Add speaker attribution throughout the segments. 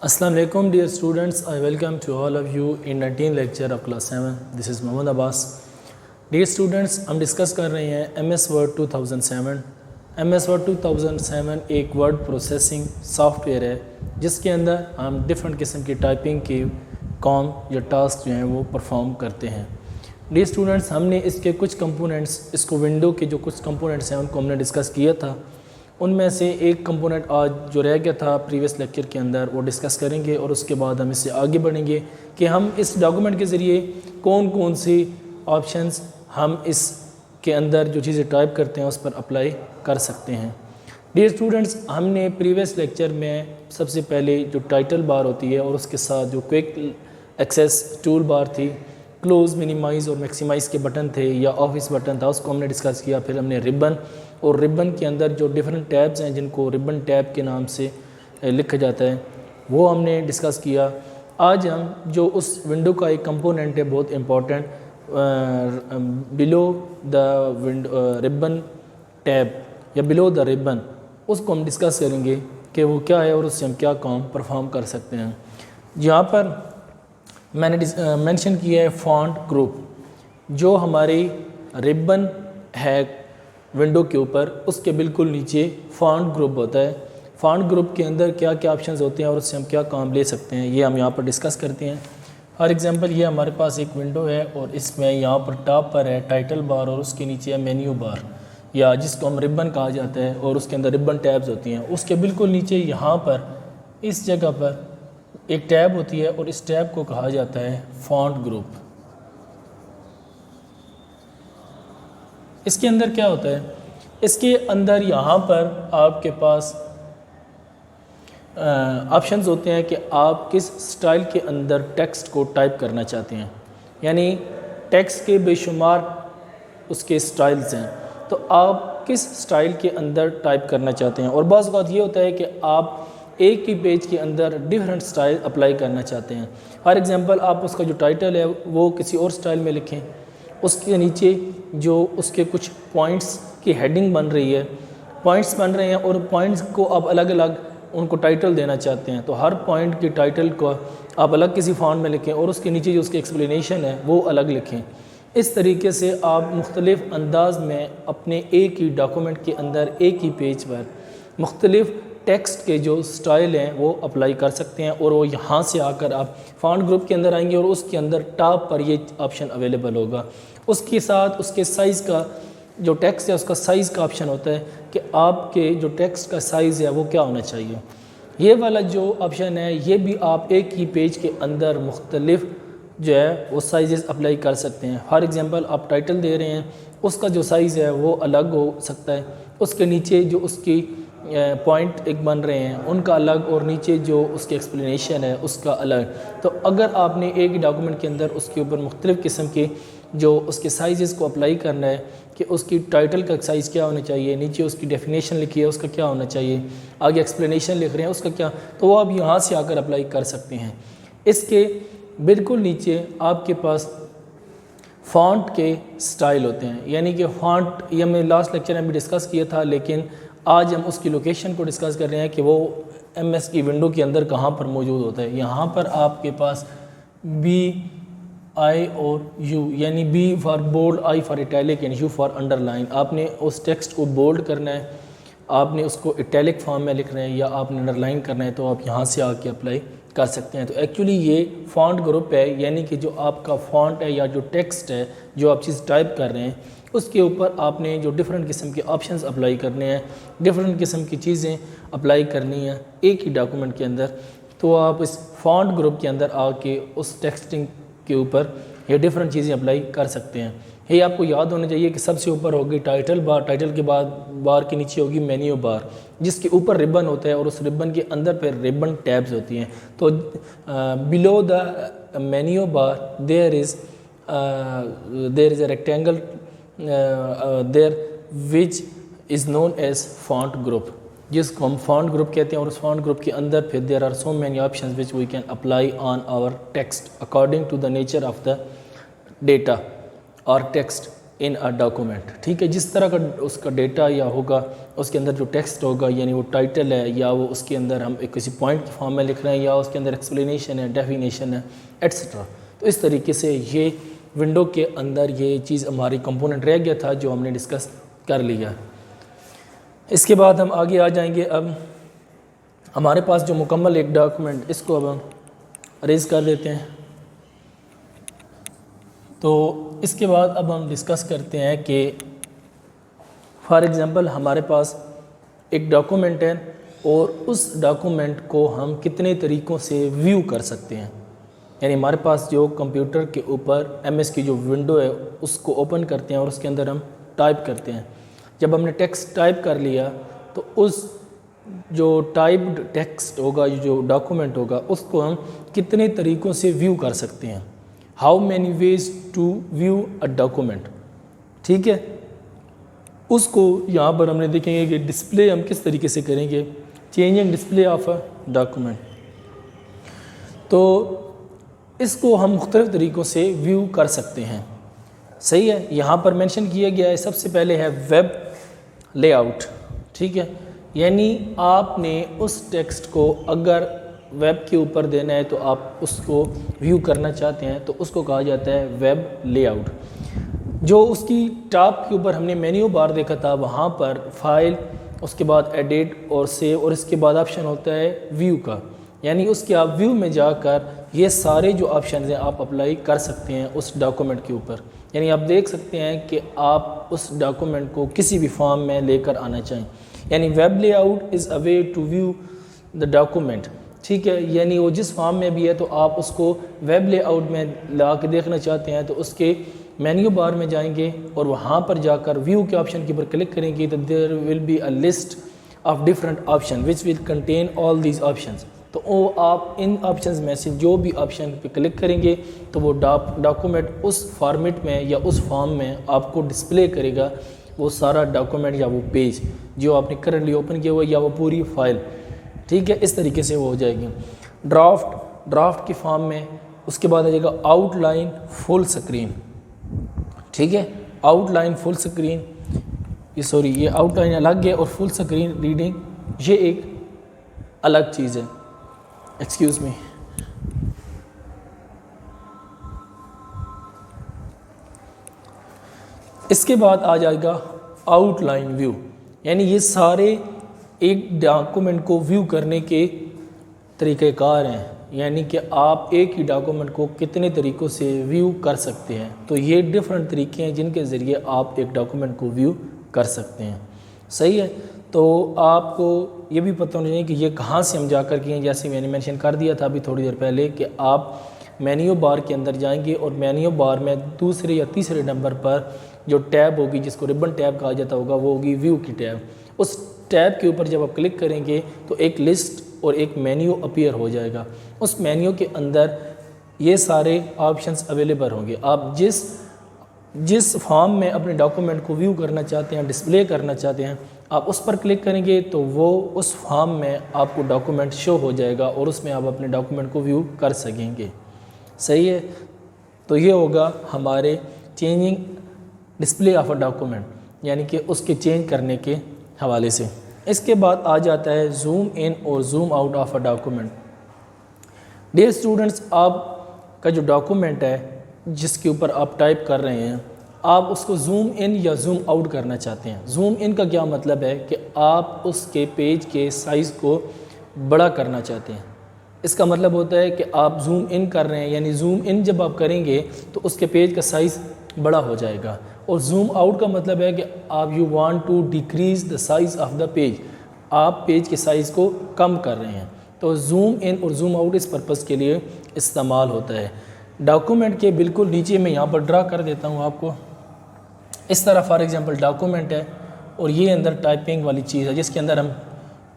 Speaker 1: Assalamu alaikum dear students, I welcome to all of you in 19 lecture of class 7. This is Mohammad Abbas. Dear students, हम discuss कर रहे हैं MS Word 2007. MS Word 2007 एक word processing software है जिसके अंदर हम different किस्म की टाइपिंग के काम या टास्क जो हैं वो परफॉर्म करते हैं. डियर स्टूडेंट्स, हमने इसके कुछ कंपोनेंट्स, इसको विंडो के जो कुछ कंपोनेंट्स हैं उनको हमने डिस्कस किया था. उनमें से एक कंपोनेंट आज जो रह गया था प्रीवियस लेक्चर के अंदर वो डिस्कस करेंगे और उसके बाद हम इससे आगे बढ़ेंगे कि हम इस डॉक्यूमेंट के ज़रिए कौन कौन सी ऑप्शंस हम इसके अंदर जो चीज़ें टाइप करते हैं उस पर अप्लाई कर सकते हैं. डियर स्टूडेंट्स, हमने प्रीवियस लेक्चर में सबसे पहले जो टाइटल बार होती है और उसके साथ जो क्विक एक्सेस टूल बार थी, क्लोज, मिनिमाइज़ और मैक्सिमाइज़ के बटन थे या ऑफिस बटन था, उसको हमने डिस्कस किया. फिर हमने रिबन और रिबन के अंदर जो डिफरेंट टैब्स हैं जिनको रिबन टैब के नाम से लिखा जाता है वो हमने डिस्कस किया. आज हम जो उस विंडो का एक कंपोनेंट है बहुत important, below the ribbon tab या बिलो द रिबन, उसको हम डिस्कस करेंगे कि वो क्या है और उससे हम क्या काम परफॉर्म कर सकते हैं. यहाँ पर मैंने मेंशन किया है फॉन्ट ग्रुप. जो हमारी रिबन है विंडो के ऊपर उसके बिल्कुल नीचे फॉन्ट ग्रुप होता है. फॉन्ट ग्रुप के अंदर क्या क्या ऑप्शंस होते हैं और उससे हम क्या काम ले सकते हैं ये हम यहाँ पर डिस्कस करते हैं. फॉर एग्जांपल ये हमारे पास एक विंडो है और इसमें यहाँ पर टॉप पर है टाइटल बार और उसके नीचे है मेन्यू बार या जिसको हम रिबन कहा जाता है और उसके अंदर रिबन टैब्स होती हैं. उसके बिल्कुल नीचे यहाँ पर इस जगह पर एक टैब होती है और इस टैब को कहा जाता है फॉन्ट ग्रुप. इसके अंदर क्या होता है, इसके अंदर यहाँ पर आपके पास ऑप्शंस होते हैं कि आप किस स्टाइल के अंदर टेक्स्ट को टाइप करना चाहते हैं. यानी टेक्स्ट के बेशुमार उसके स्टाइल्स हैं, तो आप किस स्टाइल के अंदर टाइप करना चाहते हैं. और बाज़ औक़ात ये होता है कि आप एक ही पेज के अंदर डिफरेंट स्टाइल अप्लाई करना चाहते हैं. फॉर एग्ज़ाम्पल आप उसका जो टाइटल है वो किसी और स्टाइल में लिखें, उसके नीचे जो उसके कुछ पॉइंट्स की हेडिंग बन रही है, पॉइंट्स बन रहे हैं और पॉइंट्स को आप अलग अलग उनको टाइटल देना चाहते हैं, तो हर पॉइंट की टाइटल को आप अलग किसी फॉन्ट में लिखें और उसके नीचे जो उसकी एक्सप्लेनेशन है वो अलग लिखें. इस तरीके से आप मुख्तलिफ़ अंदाज में अपने एक ही डॉक्यूमेंट के अंदर एक ही पेज पर मुख्तलिफ़ टेक्स्ट के जो स्टाइल हैं वो अप्लाई कर सकते हैं. और वो यहाँ से आकर आप फॉन्ट ग्रुप के अंदर आएंगे और उसके अंदर टॉप पर ये ऑप्शन अवेलेबल होगा. उसके साथ उसके साइज़ का जो टेक्स्ट है उसका साइज़ का ऑप्शन होता है कि आपके जो टेक्स्ट का साइज़ है वो क्या होना चाहिए. ये वाला जो ऑप्शन है ये भी आप एक ही पेज के अंदर मुख्तलिफ जो है वो साइज़ अप्लाई कर सकते हैं. फॉर एग्ज़ाम्पल आप टाइटल दे रहे हैं, उसका जो साइज़ है वो अलग हो सकता है, उसके नीचे जो उसकी पॉइंट एक बन रहे हैं उनका अलग और नीचे जो उसकी एक्सप्लेनेशन है उसका अलग. तो अगर आपने एक ही डॉक्यूमेंट के अंदर उसके ऊपर मुख्तलिफ़ किस्म के जो उसके साइज़ को अप्लाई करना है कि उसकी टाइटल का साइज़ क्या होना चाहिए, नीचे उसकी डेफिनेशन लिखी है उसका क्या होना चाहिए, आगे एक्सप्लेनेशन लिख रहे हैं उसका क्या, तो वो आप यहाँ से आकर अप्लाई कर सकते हैं. इसके बिल्कुल नीचे आपके पास फ़ॉन्ट के स्टाइल होते हैं. यानी कि फ़ॉन्ट ये हमने लास्ट लेक्चर में भी डिस्कस किया था, लेकिन आज हम उसकी लोकेशन को डिस्कस कर रहे हैं कि वो MS की विंडो के अंदर कहाँ पर मौजूद होता है. यहाँ पर आपके पास B, I और U, यानी B for bold, I for italic and U for underline. आपने उस टेक्स्ट को बोल्ड करना है, आपने उसको इटैलिक फॉर्म में लिखना है या आपने अंडरलाइन करना है, तो आप यहाँ से आके अप्लाई कर सकते हैं. तो एक्चुअली ये फॉन्ट ग्रुप है, यानी कि जो आपका फॉन्ट है या जो टेक्स्ट है जो आप चीज़ टाइप कर रहे हैं उसके ऊपर आपने जो डिफरेंट किस्म के ऑप्शंस अप्लाई करने हैं, डिफरेंट किस्म की चीज़ें अप्लाई करनी है एक ही डॉक्यूमेंट के अंदर, तो आप इस फॉन्ट ग्रुप के अंदर आके उस टेक्सटिंग के ऊपर ये डिफरेंट चीज़ें अप्लाई कर सकते हैं. ये आपको याद होना चाहिए कि सबसे ऊपर होगी टाइटल बार, टाइटल के बाद बार के नीचे होगी मेन्यू बार जिसके ऊपर रिबन होता है और उस रिबन के अंदर फिर रिबन टैब्स होती हैं. तो below the menu bar there is a rectangle there which is known as font group, जिसको हम फॉन्ट ग्रुप कहते हैं. और उस फॉन्ट ग्रुप के अंदर फिर there are so many options which we can apply on our text according to the nature of the data और टेक्स्ट. In a document. ठीक है, जिस तरह का उसका डेटा या होगा, उसके अंदर जो टेक्स्ट होगा, यानी वो टाइटल है या वो उसके अंदर हम एक किसी पॉइंट की फॉर्म में लिख रहे हैं या उसके अंदर एक्सप्लेनेशन है, डेफिनेशन है, एट्सट्रा। तो इस तरीके से ये विंडो के अंदर ये चीज़ हमारी कंपोनेंट रह गया था जो हमने डिस्कस कर लिया। इसके बाद हम आगे आ जाएंगे। अब हमारे पास जो मुकम्मल एक डॉक्यूमेंट, इसको अब हम अरेज कर देते हैं। तो इसके बाद अब हम डिस्कस करते हैं कि फॉर एग्ज़ाम्पल हमारे पास एक डॉक्यूमेंट है और उस डॉक्यूमेंट को हम कितने तरीक़ों से व्यू कर सकते हैं। यानी हमारे पास जो कंप्यूटर के ऊपर MS की जो विंडो है उसको ओपन करते हैं और उसके अंदर हम टाइप करते हैं। जब हमने टेक्स्ट टाइप कर लिया तो उस जो टाइप्ड टेक्स्ट होगा, जो डॉक्यूमेंट होगा, उसको हम कितने तरीक़ों से व्यू कर सकते हैं। How many ways to view a document. ठीक है, उसको यहाँ पर हमने देखेंगे कि डिस्प्ले हम किस तरीके से करेंगे, changing display of a document. तो इसको हम मुख्तलिफ़ तरीक़ों से व्यू कर सकते हैं। सही है, यहाँ पर मेंशन किया गया है, सबसे पहले है वेब लेआउट। ठीक है, यानी आपने उस टेक्स्ट को अगर वेब के ऊपर देना है तो आप उसको व्यू करना चाहते हैं तो उसको कहा जाता है वेब लेआउट। जो उसकी टॉप के ऊपर हमने मेन्यू बार देखा था, वहाँ पर फाइल, उसके बाद एडिट और सेव और इसके बाद ऑप्शन होता है व्यू का। यानी उसके आप व्यू में जाकर ये सारे जो ऑप्शन हैं आप अप्लाई कर सकते हैं उस डॉक्यूमेंट के ऊपर। यानी आप देख सकते हैं कि आप उस डॉक्यूमेंट को किसी भी फॉर्म में लेकर आना चाहें। यानी web layout is a way to view the document. ठीक है, यानी वो जिस फॉर्म में भी है तो आप उसको वेब लेआउट में ला के देखना चाहते हैं तो उसके मेन्यू बार में जाएंगे और वहाँ पर जाकर व्यू के ऑप्शन के ऊपर क्लिक करेंगे तो there will be a list of different option which will contain all these options. तो वो आप इन ऑप्शंस में से जो भी ऑप्शन पे क्लिक करेंगे तो वो डॉक्यूमेंट उस फॉर्मेट में या उस फॉर्म में आपको डिस्प्ले करेगा वो सारा डॉक्यूमेंट या वो पेज जो आपने करंटली ओपन किया हुआ या वो पूरी फाइल। ठीक है, इस तरीके से वो हो जाएगी। ड्राफ्ट की फॉर्म में। उसके बाद आ जाएगा आउटलाइन फुल स्क्रीन। ठीक है, आउटलाइन फुल स्क्रीन, ये आउटलाइन अलग है और फुल स्क्रीन रीडिंग ये एक अलग चीज़ है। Excuse me. इसके बाद आ जाएगा आउटलाइन व्यू। यानी ये सारे एक डॉक्यूमेंट को व्यू करने के तरीक़ेकार हैं। यानी कि आप एक ही डॉक्यूमेंट को कितने तरीक़ों से व्यू कर सकते हैं। तो ये डिफरेंट तरीके हैं जिनके ज़रिए आप एक डॉक्यूमेंट को व्यू कर सकते हैं। सही है, तो आपको ये भी पता होना चाहिए कि ये कहाँ से हम जाकर किए। जैसे मैंने मेंशन कर दिया था अभी थोड़ी देर पहले कि आप मेन्यू बार के अंदर जाएंगे और मेन्यू बार में दूसरे या तीसरे नंबर पर जो टैब होगी, जिसको रिबन टैब कहा जाता होगा, वो होगी व्यू की टैब। उस टैब के ऊपर जब आप क्लिक करेंगे तो एक लिस्ट और एक मेन्यू अपीयर हो जाएगा। उस मेन्यू के अंदर ये सारे ऑप्शंस अवेलेबल होंगे। आप जिस फॉर्म में अपने डॉक्यूमेंट को व्यू करना चाहते हैं, डिस्प्ले करना चाहते हैं, आप उस पर क्लिक करेंगे तो वो उस फॉर्म में आपको डॉक्यूमेंट शो हो जाएगा और उसमें आप अपने डॉक्यूमेंट को व्यू कर सकेंगे। सही है, तो ये होगा हमारे changing display of a document, यानी कि उसके चेंज करने के हवाले से। इसके बाद आ जाता है जूम इन और zoom out of a document. Dear students, आपका जो डॉक्यूमेंट है जिसके ऊपर आप टाइप कर रहे हैं, आप उसको जूम इन या जूम आउट करना चाहते हैं। जूम इन का क्या मतलब है कि आप उसके पेज के साइज़ को बड़ा करना चाहते हैं। इसका मतलब होता है कि आप जूम इन कर रहे हैं, यानी जूम इन जब आप करेंगे तो उसके पेज का साइज़ बड़ा हो जाएगा। और जूम आउट का मतलब है कि आप you want to decrease the size of the page, आप पेज के साइज़ को कम कर रहे हैं। तो जूम इन और जूम आउट इस पर्पज़ के लिए इस्तेमाल होता है। डॉक्यूमेंट के बिल्कुल नीचे मैं यहाँ पर ड्रा कर देता हूँ आपको। इस तरह फॉर एग्जांपल डॉक्यूमेंट है और ये अंदर टाइपिंग वाली चीज़ है जिसके अंदर हम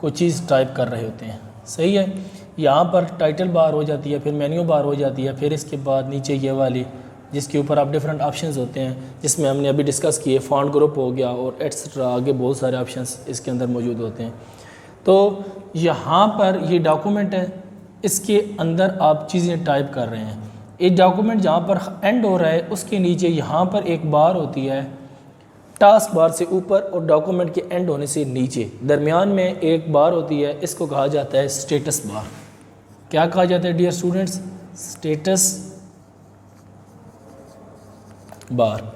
Speaker 1: कोई चीज़ टाइप कर रहे होते हैं। सही है, यहाँ पर टाइटल बार हो जाती है, फिर मेन्यू बार हो जाती है, फिर इसके बाद नीचे ये वाली जिसके ऊपर आप डिफरेंट ऑप्शंस होते हैं, जिसमें हमने अभी डिस्कस किए, फॉन्ट ग्रुप हो गया और एट्सट्रा, आगे बहुत सारे ऑप्शंस इसके अंदर मौजूद होते हैं। तो यहाँ पर ये डॉक्यूमेंट है, इसके अंदर आप चीज़ें टाइप कर रहे हैं। एक डॉक्यूमेंट जहाँ पर एंड हो रहा है उसके नीचे यहाँ पर एक बार होती है, टास्क बार से ऊपर और डॉक्यूमेंट के एंड होने से नीचे दरमियान में एक बार होती है, इसको कहा जाता है स्टेटस बार। क्या कहा जाता है डियर स्टूडेंट्स? Status bar.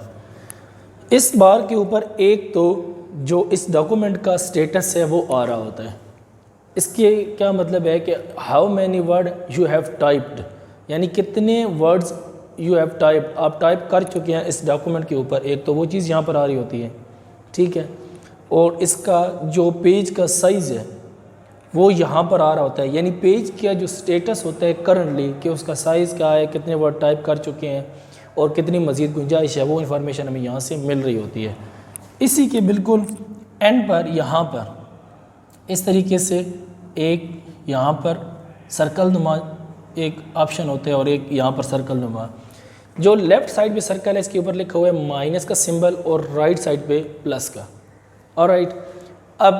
Speaker 1: इस बार के ऊपर एक तो जो इस डॉक्यूमेंट का स्टेटस है वो आ रहा होता है। इसके क्या मतलब है कि how many word you have typed, यानी कितने वर्ड्स यू हैव टाइप्ड, आप टाइप कर चुके हैं इस डॉक्यूमेंट के ऊपर, एक तो वो चीज़ यहाँ पर आ रही होती है, ठीक है। और इसका जो पेज का साइज़ है वो यहाँ पर आ रहा होता है, यानी पेज का जो स्टेटस होता है करंटली कि उसका साइज़ क्या है, कितने वर्ड टाइप कर चुके हैं और कितनी मज़ीद गुंजाइश है, वो इन्फॉर्मेशन हमें यहाँ से मिल रही होती है। इसी के बिल्कुल एंड पर यहाँ पर इस तरीके से एक यहाँ पर सर्कल नुमा एक ऑप्शन होता है और एक यहाँ पर सर्कल नुमा। जो लेफ़्ट साइड पे सर्कल है इसके ऊपर लिखा हुआ है माइनस का सिंबल और राइट साइड पे प्लस का। ऑलराइट, अब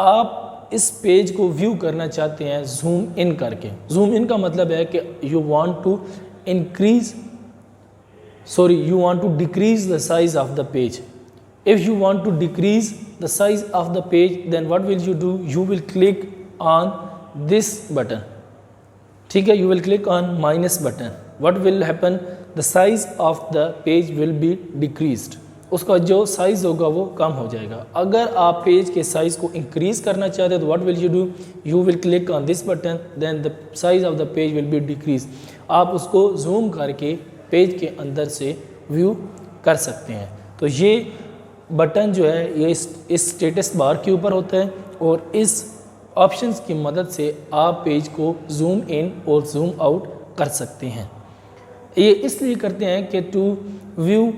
Speaker 1: आप इस पेज को व्यू करना चाहते हैं जूम इन करके। जूम इन का मतलब है कि you want to decrease the size of the page. If you want to decrease the size of the page, then what will you do? You will click on this button. ठीक है, you will click on minus button. What will happen? The size of the page will be decreased. उसका जो size होगा वो कम हो जाएगा। अगर आप पेज के साइज़ को इंक्रीज़ करना चाहते हैं तो what will you do? You will click on this button, then the size of the page will be decreased. आप उसको जूम करके पेज के अंदर से व्यू कर सकते हैं। तो ये बटन जो है ये इस स्टेटस बार के ऊपर होता है और इस ऑप्शंस की मदद से आप पेज को जूम इन और जूम आउट कर सकते हैं। ये इसलिए करते हैं कि to view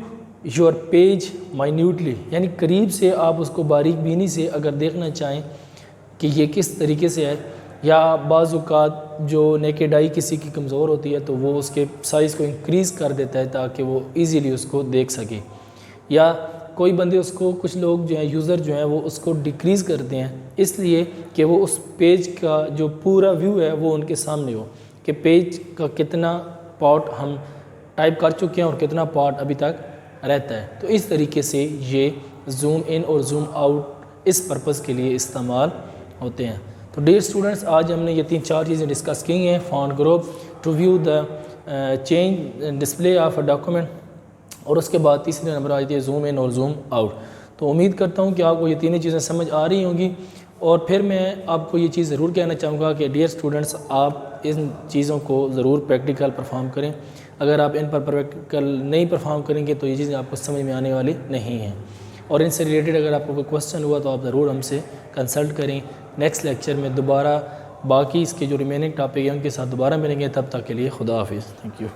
Speaker 1: your page minutely, यानी करीब से आप उसको बारीक बीनी से अगर देखना चाहें कि ये किस तरीके से है, या बाज़ औक़ात जो नेकेड आई किसी की कमज़ोर होती है तो वो उसके साइज़ को इंक्रीज़ कर देता है ताकि वो ईज़िली उसको देख सके, या कोई बंदे उसको, कुछ लोग जो हैं यूज़र जो हैं वो उसको डिक्रीज़ करते हैं इसलिए कि वो उस पेज का जो पूरा व्यू है वो उनके सामने हो कि पेज का कितना पार्ट हम टाइप कर चुके हैं और कितना पार्ट अभी तक रहता है। तो इस तरीके से ये जूम इन और जूम आउट इस पर्पज़ के लिए इस्तेमाल होते हैं। तो डियर स्टूडेंट्स, आज हमने ये 3-4 चीज़ें डिस्कस की हैं। Font group, to view the change display of a document, और उसके बाद तीसरे नंबर आ जाती है जूम इन और जूम आउट। तो उम्मीद करता हूँ कि आपको ये तीनों चीज़ें समझ आ रही होंगी। और फिर मैं आपको ये चीज़ ज़रूर कहना चाहूँगा कि डियर स्टूडेंट्स, आप इन चीज़ों को ज़रूर प्रैक्टिकल परफॉर्म करें। अगर आप इन पर प्रैक्टिकल नहीं परफॉर्म करेंगे तो ये चीज़ें आपको समझ में आने वाली नहीं हैं। और इनसे रिलेटेड अगर आपको कोई क्वेश्चन हुआ तो आप ज़रूर हमसे कंसल्ट करें। नेक्स्ट लेक्चर में दोबारा बाकी इसके जो रिमेनिंग टॉपिक हैं उनके साथ दोबारा मिलेंगे। तब तक के लिए खुदा हाफिज़। Thank you.